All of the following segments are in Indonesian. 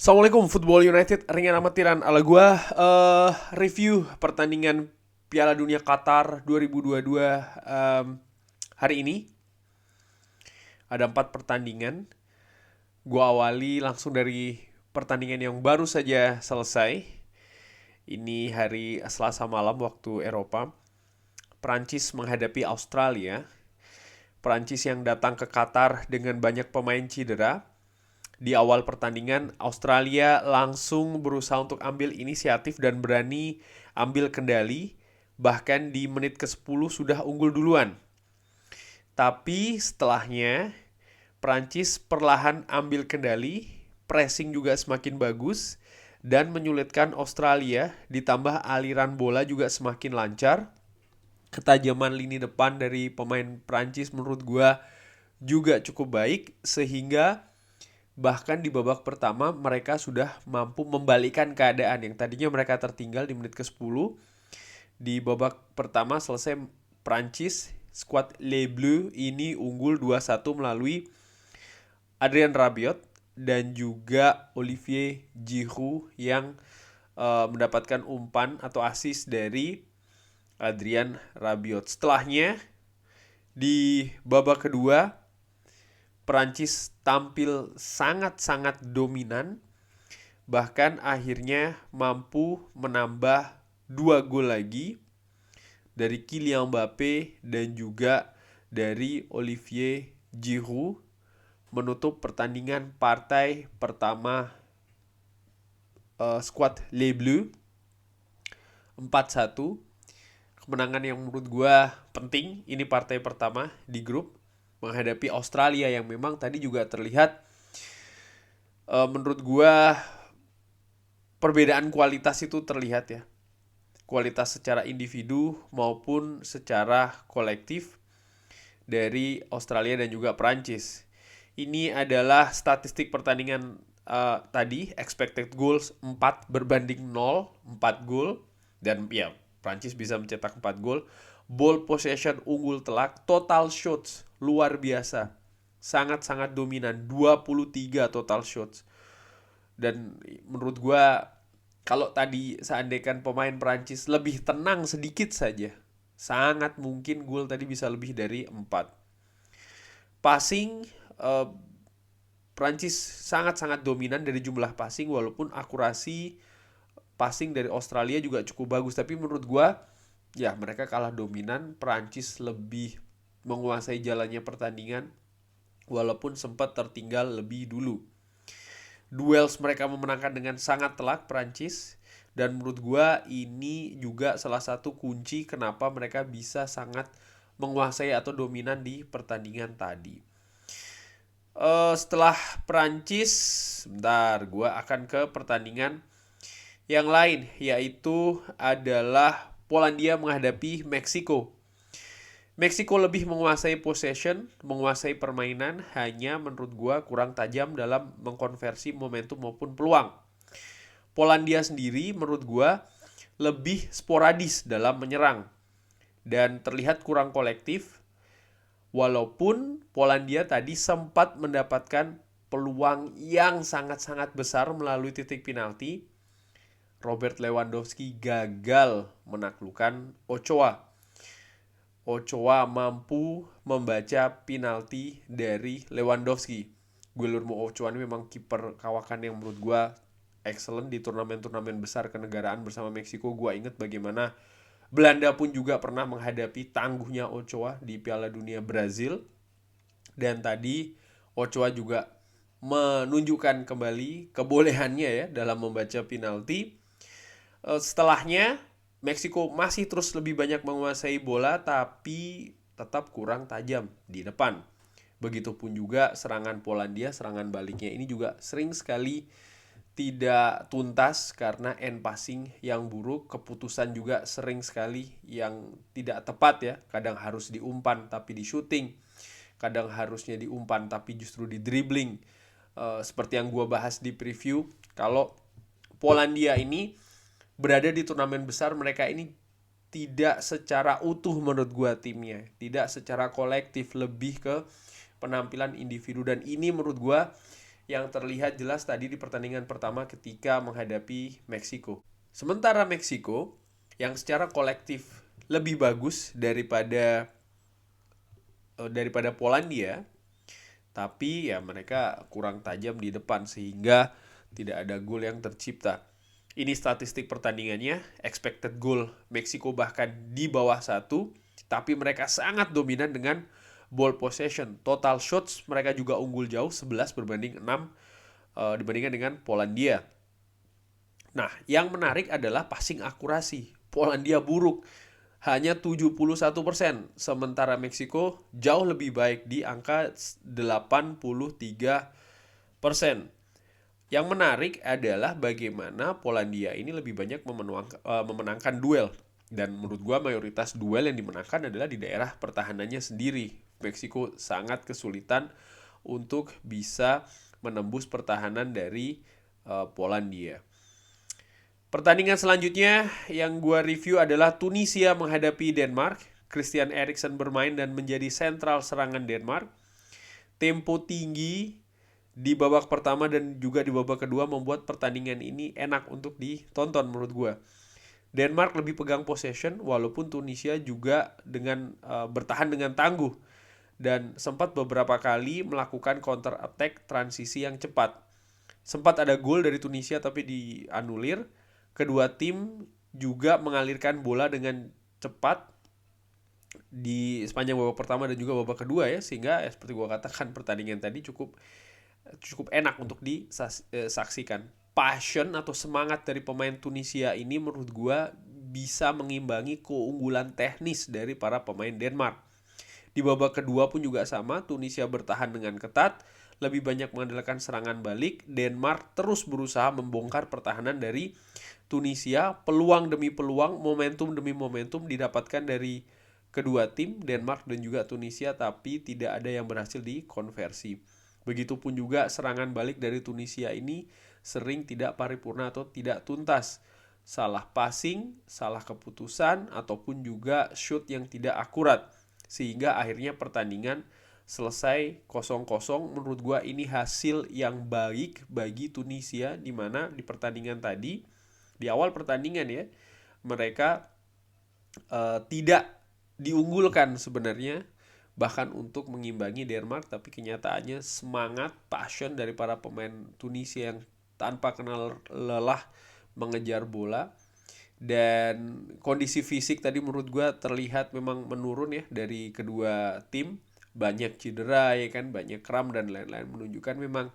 Assalamualaikum Football United, ringan amatiran ala gua. Review pertandingan Piala Dunia Qatar 2022 hari ini. Ada 4 pertandingan. Gua awali langsung dari pertandingan yang baru saja selesai. Ini hari Selasa malam waktu Eropa. Prancis menghadapi Australia. Prancis yang datang ke Qatar dengan banyak pemain cedera. Di awal pertandingan, Australia langsung berusaha untuk ambil inisiatif dan berani ambil kendali. Bahkan di menit ke-10 sudah unggul duluan. Tapi setelahnya, Prancis perlahan ambil kendali, pressing juga semakin bagus, dan menyulitkan Australia, ditambah aliran bola juga semakin lancar. Ketajaman lini depan dari pemain Prancis menurut gua juga cukup baik, sehingga bahkan di babak pertama mereka sudah mampu membalikkan keadaan yang tadinya mereka tertinggal di menit ke-10. Di babak pertama selesai Prancis, skuad Les Bleus ini unggul 2-1 melalui Adrien Rabiot dan juga Olivier Giroud yang mendapatkan umpan atau assist dari Adrien Rabiot. Setelahnya di babak kedua Perancis tampil sangat-sangat dominan, bahkan akhirnya mampu menambah 2 gol lagi dari Kylian Mbappe dan juga dari Olivier Giroud, menutup pertandingan partai pertama skuad Les Bleus 4-1. Kemenangan yang menurut gue penting, ini partai pertama di grup menghadapi Australia yang memang tadi juga terlihat menurut gua perbedaan kualitas itu terlihat ya. Kualitas secara individu maupun secara kolektif dari Australia dan juga Prancis. Ini adalah statistik pertandingan tadi, expected goals 4 berbanding 0, 4 gol. Dan ya, Prancis bisa mencetak 4 gol. Ball possession unggul telak, total shots luar biasa. Sangat-sangat dominan, 23 total shots. Dan menurut gua kalau tadi seandainya pemain Prancis lebih tenang sedikit saja, sangat mungkin gol tadi bisa lebih dari 4. Passing Prancis sangat-sangat dominan dari jumlah passing, walaupun akurasi passing dari Australia juga cukup bagus. Tapi menurut gua ya mereka kalah dominan. Prancis lebih menguasai jalannya pertandingan walaupun sempat tertinggal lebih dulu. Duels mereka memenangkan dengan sangat telak Prancis, dan menurut gua ini juga salah satu kunci kenapa mereka bisa sangat menguasai atau dominan di pertandingan tadi. Setelah Prancis, sebentar gua akan ke pertandingan yang lain, yaitu adalah Polandia menghadapi Meksiko. Meksiko lebih menguasai possession, menguasai permainan, hanya menurut gua kurang tajam dalam mengkonversi momentum maupun peluang. Polandia sendiri menurut gua lebih sporadis dalam menyerang dan terlihat kurang kolektif, walaupun Polandia tadi sempat mendapatkan peluang yang sangat-sangat besar melalui titik penalti. Robert Lewandowski gagal menaklukkan Ochoa. Ochoa mampu membaca penalti dari Lewandowski. Guillermo Ochoa ini memang kiper kawakan yang menurut gue excellent di turnamen-turnamen besar kenegaraan bersama Meksiko. Gue inget bagaimana Belanda pun juga pernah menghadapi tangguhnya Ochoa di Piala Dunia Brazil. Dan tadi Ochoa juga menunjukkan kembali kebolehannya ya dalam membaca penalti. Setelahnya Meksiko masih terus lebih banyak menguasai bola, tapi tetap kurang tajam di depan. Begitupun juga serangan Polandia, serangan baliknya ini juga sering sekali tidak tuntas karena end passing yang buruk. Keputusan juga sering sekali yang tidak tepat ya. Kadang harus diumpan tapi di shooting, kadang harusnya diumpan tapi justru di dribbling. Seperti yang gue bahas di preview, kalau Polandia ini berada di turnamen besar, mereka ini tidak secara utuh menurut gue timnya, tidak secara kolektif, lebih ke penampilan individu. Dan ini menurut gue yang terlihat jelas tadi di pertandingan pertama ketika menghadapi Meksiko. Sementara Meksiko yang secara kolektif lebih bagus daripada Polandia, tapi ya mereka kurang tajam di depan sehingga tidak ada gol yang tercipta. Ini statistik pertandingannya, expected goal Meksiko bahkan di bawah 1, tapi mereka sangat dominan dengan ball possession. Total shots mereka juga unggul jauh, 11 berbanding 6 dibandingkan dengan Polandia. Nah, yang menarik adalah passing akurasi. Polandia buruk, hanya 71%, sementara Meksiko jauh lebih baik di angka 83%. Yang menarik adalah bagaimana Polandia ini lebih banyak memenangkan duel. Dan menurut gua mayoritas duel yang dimenangkan adalah di daerah pertahanannya sendiri. Meksiko sangat kesulitan untuk bisa menembus pertahanan dari Polandia. Pertandingan selanjutnya yang gua review adalah Tunisia menghadapi Denmark. Christian Eriksen bermain dan menjadi sentral serangan Denmark. Tempo tinggi di babak pertama dan juga di babak kedua membuat pertandingan ini enak untuk ditonton menurut gue. Denmark lebih pegang possession walaupun Tunisia juga dengan bertahan dengan tangguh dan sempat beberapa kali melakukan counter attack transisi yang cepat. Sempat ada gol dari Tunisia tapi dianulir. Kedua tim juga mengalirkan bola dengan cepat di sepanjang babak pertama dan juga babak kedua ya, sehingga seperti gue katakan pertandingan tadi cukup enak untuk disaksikan. Passion atau semangat dari pemain Tunisia ini menurut gue bisa mengimbangi keunggulan teknis dari para pemain Denmark. Di babak kedua pun juga sama, Tunisia bertahan dengan ketat, lebih banyak mengandalkan serangan balik. Denmark terus berusaha membongkar pertahanan dari Tunisia. Peluang demi peluang, momentum demi momentum didapatkan dari kedua tim, Denmark dan juga Tunisia, tapi tidak ada yang berhasil dikonversi. Begitupun juga serangan balik dari Tunisia ini sering tidak paripurna atau tidak tuntas. Salah passing, salah keputusan, ataupun juga shoot yang tidak akurat. Sehingga akhirnya pertandingan selesai 0-0. Menurut gua ini hasil yang baik bagi Tunisia, di mana di pertandingan tadi, di awal pertandingan ya, mereka tidak diunggulkan sebenarnya bahkan untuk mengimbangi Denmark, tapi kenyataannya semangat, passion dari para pemain Tunisia yang tanpa kenal lelah mengejar bola. Dan kondisi fisik tadi menurut gue terlihat memang menurun ya dari kedua tim. Banyak cedera ya kan, banyak kram dan lain-lain, menunjukkan memang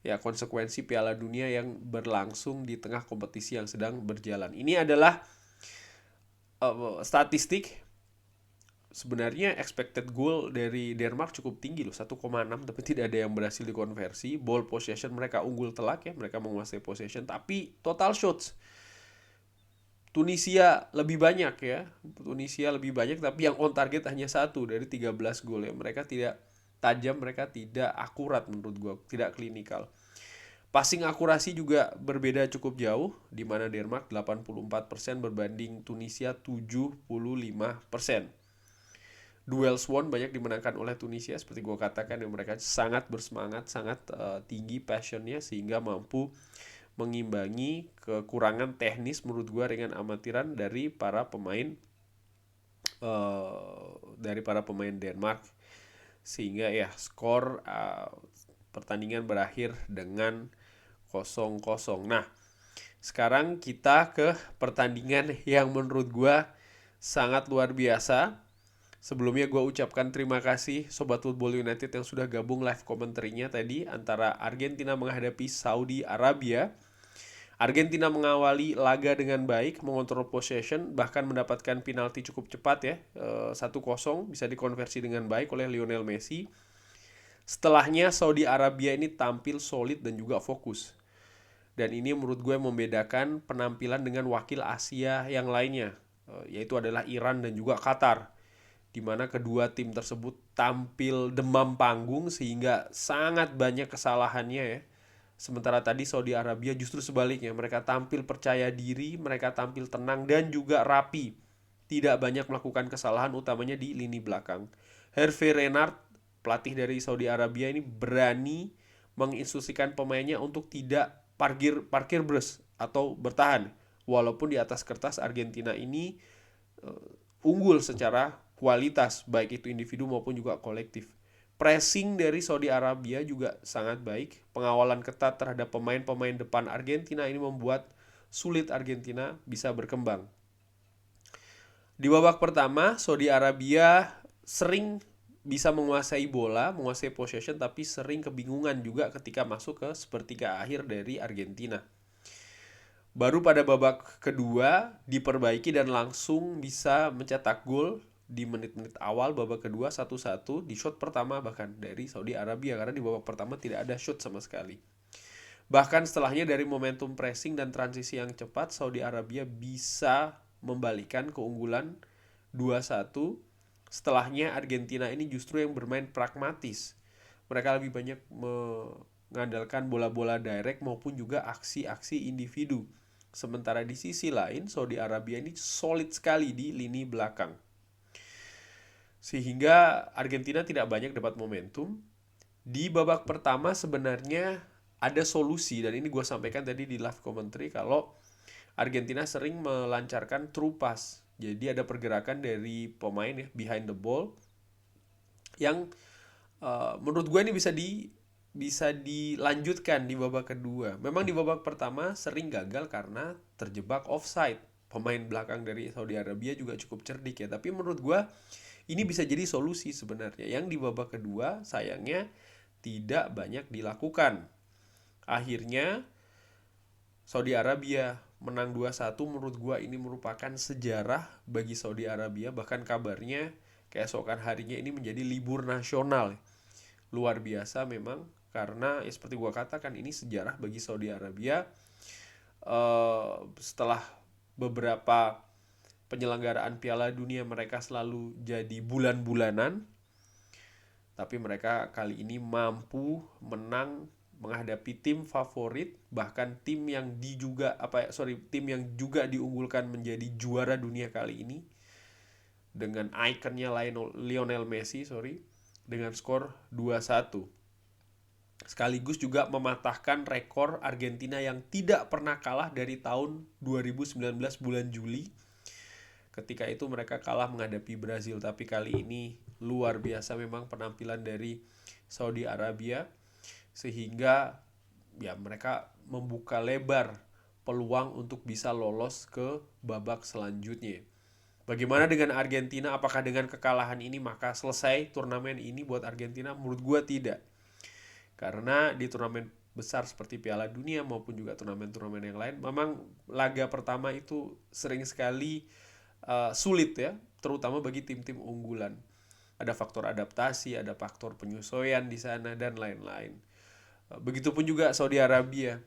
ya konsekuensi Piala Dunia yang berlangsung di tengah kompetisi yang sedang berjalan. Ini adalah statistik. Sebenarnya expected goal dari Denmark cukup tinggi loh, 1,6, tapi tidak ada yang berhasil dikonversi. Ball possession mereka unggul telak ya, mereka menguasai possession, tapi total shots Tunisia lebih banyak ya. Tunisia lebih banyak, tapi yang on target hanya 1 dari 13 gol ya. Mereka tidak tajam, mereka tidak akurat menurut gue, tidak klinikal. Passing akurasi juga berbeda cukup jauh, di mana Denmark 84% berbanding Tunisia 75%. Duel Swan banyak dimenangkan oleh Tunisia, seperti gue katakan, yang mereka sangat bersemangat, sangat tinggi passionnya, sehingga mampu mengimbangi kekurangan teknis menurut gue ringan amatiran dari para pemain Denmark, sehingga ya skor pertandingan berakhir dengan 0-0. Nah, sekarang kita ke pertandingan yang menurut gue sangat luar biasa. Sebelumnya gue ucapkan terima kasih Sobat Football United yang sudah gabung live komenterinya tadi antara Argentina menghadapi Saudi Arabia. Argentina mengawali laga dengan baik, mengontrol possession, bahkan mendapatkan penalti cukup cepat ya, 1-0 bisa dikonversi dengan baik oleh Lionel Messi. Setelahnya Saudi Arabia ini tampil solid dan juga fokus. Dan ini menurut gue membedakan penampilan dengan wakil Asia yang lainnya, yaitu adalah Iran dan juga Qatar, di mana kedua tim tersebut tampil demam panggung sehingga sangat banyak kesalahannya ya. Sementara tadi Saudi Arabia justru sebaliknya, mereka tampil percaya diri, mereka tampil tenang dan juga rapi. Tidak banyak melakukan kesalahan, utamanya di lini belakang. Hervé Renard, pelatih dari Saudi Arabia ini berani menginstruksikan pemainnya untuk tidak parkir bus atau bertahan. Walaupun di atas kertas Argentina ini unggul secara kualitas, baik itu individu maupun juga kolektif. Pressing dari Saudi Arabia juga sangat baik. Pengawalan ketat terhadap pemain-pemain depan Argentina ini membuat sulit Argentina bisa berkembang. Di babak pertama, Saudi Arabia sering bisa menguasai bola, menguasai possession, tapi sering kebingungan juga ketika masuk ke sepertiga akhir dari Argentina. Baru pada babak kedua diperbaiki dan langsung bisa mencetak gol di menit-menit awal babak kedua 1-1 di shot pertama bahkan dari Saudi Arabia, karena di babak pertama tidak ada shot sama sekali. Bahkan setelahnya dari momentum pressing dan transisi yang cepat, Saudi Arabia bisa membalikan keunggulan 2-1. Setelahnya Argentina ini justru yang bermain pragmatis. Mereka lebih banyak mengandalkan bola-bola direct maupun juga aksi-aksi individu. Sementara di sisi lain, Saudi Arabia ini solid sekali di lini belakang. Sehingga Argentina tidak banyak dapat momentum. Di babak pertama sebenarnya ada solusi, dan ini gue sampaikan tadi di live commentary, kalau Argentina sering melancarkan true pass. Jadi ada pergerakan dari pemain ya, behind the ball, yang menurut gue ini bisa dilanjutkan di babak kedua. Memang di babak pertama sering gagal karena terjebak offside. Pemain belakang dari Saudi Arabia juga cukup cerdik ya. Tapi menurut gue ini bisa jadi solusi sebenarnya. Yang di babak kedua sayangnya tidak banyak dilakukan. Akhirnya Saudi Arabia menang 2-1. Menurut gue ini merupakan sejarah bagi Saudi Arabia. Bahkan kabarnya keesokan harinya ini menjadi libur nasional. Luar biasa memang, karena ya seperti gue katakan ini sejarah bagi Saudi Arabia. Setelah beberapa penyelenggaraan Piala Dunia mereka selalu jadi bulan-bulanan, tapi mereka kali ini mampu menang menghadapi tim favorit, bahkan tim yang tim yang juga diunggulkan menjadi juara dunia kali ini dengan ikonnya Lionel Messi dengan skor 2-1. Sekaligus juga mematahkan rekor Argentina yang tidak pernah kalah dari tahun 2019 bulan Juli. Ketika itu mereka kalah menghadapi Brazil, tapi kali ini luar biasa memang penampilan dari Saudi Arabia, sehingga ya mereka membuka lebar peluang untuk bisa lolos ke babak selanjutnya. Bagaimana dengan Argentina? Apakah dengan kekalahan ini maka selesai turnamen ini buat Argentina? Menurut gue tidak. Karena di turnamen besar seperti Piala Dunia maupun juga turnamen-turnamen yang lain, memang laga pertama itu sering sekali sulit ya, terutama bagi tim-tim unggulan. Ada faktor adaptasi, ada faktor penyesuaian di sana dan lain-lain. Begitupun juga Saudi Arabia.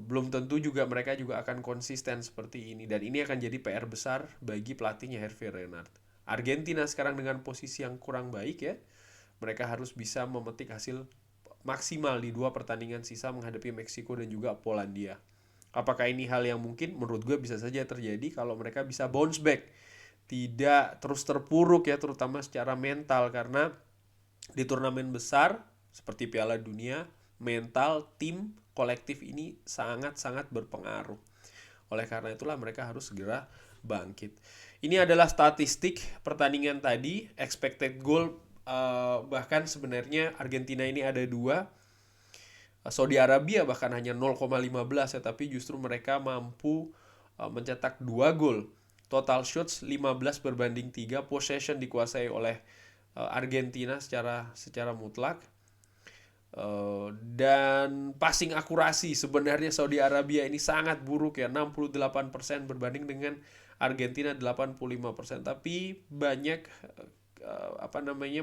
Belum tentu juga mereka juga akan konsisten seperti ini, dan ini akan jadi PR besar bagi pelatihnya Hervé Renard. Argentina sekarang dengan posisi yang kurang baik ya, mereka harus bisa memetik hasil maksimal di 2 pertandingan sisa menghadapi Meksiko dan juga Polandia. Apakah ini hal yang mungkin? Menurut gue bisa saja terjadi kalau mereka bisa bounce back, tidak terus terpuruk ya, terutama secara mental, karena di turnamen besar seperti Piala Dunia, mental tim kolektif ini sangat-sangat berpengaruh. Oleh karena itulah mereka harus segera bangkit. Ini adalah statistik pertandingan tadi, expected goal. Bahkan sebenarnya Argentina ini ada 2, Saudi Arabia bahkan hanya 0,15 ya, tapi justru mereka mampu mencetak 2 gol. Total shots 15/3, possession dikuasai oleh Argentina secara mutlak. Dan passing akurasi sebenarnya Saudi Arabia ini sangat buruk ya, 68% berbanding dengan Argentina 85%. Tapi banyak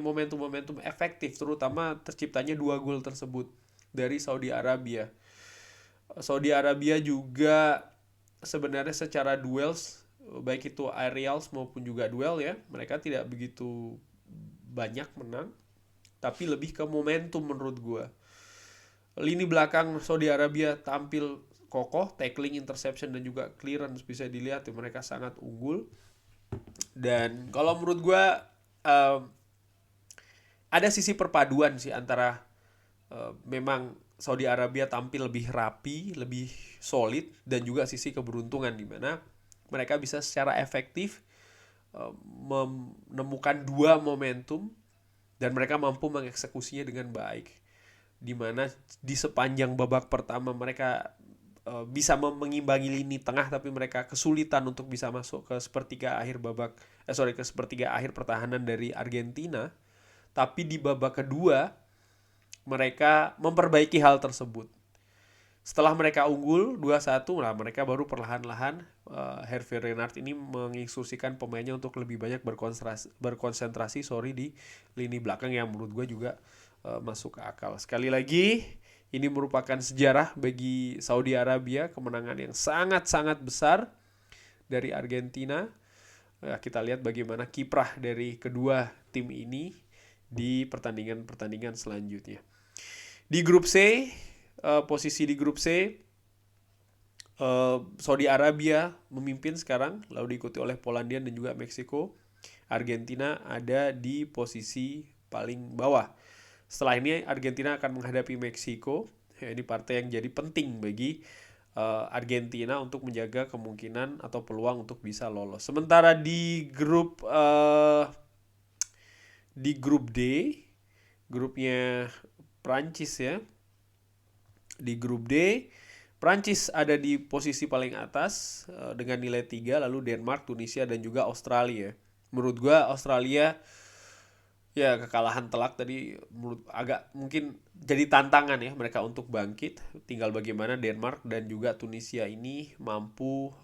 momentum-momentum efektif, terutama terciptanya 2 gol tersebut dari Saudi Arabia. Saudi Arabia juga sebenarnya secara duels, baik itu aerials maupun juga duel ya, mereka tidak begitu banyak menang, tapi lebih ke momentum menurut gue. Lini belakang Saudi Arabia tampil kokoh, tackling, interception dan juga clearance bisa dilihat ya, mereka sangat unggul. Dan kalau menurut gue ada sisi perpaduan sih antara memang Saudi Arabia tampil lebih rapi, lebih solid, dan juga sisi keberuntungan di mana mereka bisa secara efektif menemukan dua momentum dan mereka mampu mengeksekusinya dengan baik. Di mana di sepanjang babak pertama mereka bisa mengimbangi lini tengah, tapi mereka kesulitan untuk bisa masuk ke sepertiga akhir ke sepertiga akhir pertahanan dari Argentina. Tapi di babak kedua mereka memperbaiki hal tersebut. Setelah mereka unggul 2-1, nah mereka baru perlahan-lahan Hervé Renard ini menginstruksikan pemainnya untuk lebih banyak berkonsentrasi di lini belakang, yang menurut gue juga masuk ke akal. Sekali lagi, ini merupakan sejarah bagi Saudi Arabia, kemenangan yang sangat-sangat besar dari Argentina. Kita lihat bagaimana kiprah dari kedua tim ini di pertandingan-pertandingan selanjutnya. Di grup C, posisi di grup C, Saudi Arabia memimpin sekarang, lalu diikuti oleh Polandia dan juga Meksiko. Argentina ada di posisi paling bawah. Setelah ini Argentina akan menghadapi Meksiko. Ini partai yang jadi penting bagi Argentina untuk menjaga kemungkinan atau peluang untuk bisa lolos. Sementara di grup D, grupnya Prancis ya. Di grup D, Prancis ada di posisi paling atas dengan nilai 3, lalu Denmark, Tunisia, dan juga Australia. Menurut gue Australia ya kekalahan telak tadi agak mungkin jadi tantangan ya mereka untuk bangkit. Tinggal bagaimana Denmark dan juga Tunisia ini mampu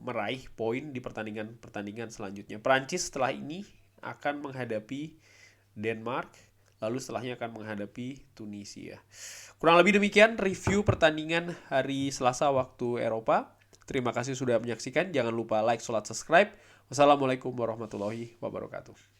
meraih poin di pertandingan selanjutnya. Prancis setelah ini akan menghadapi Denmark, lalu setelahnya akan menghadapi Tunisia. Kurang lebih demikian review pertandingan hari Selasa waktu Eropa. Terima kasih sudah menyaksikan. Jangan lupa like, subscribe. Wassalamualaikum warahmatullahi wabarakatuh.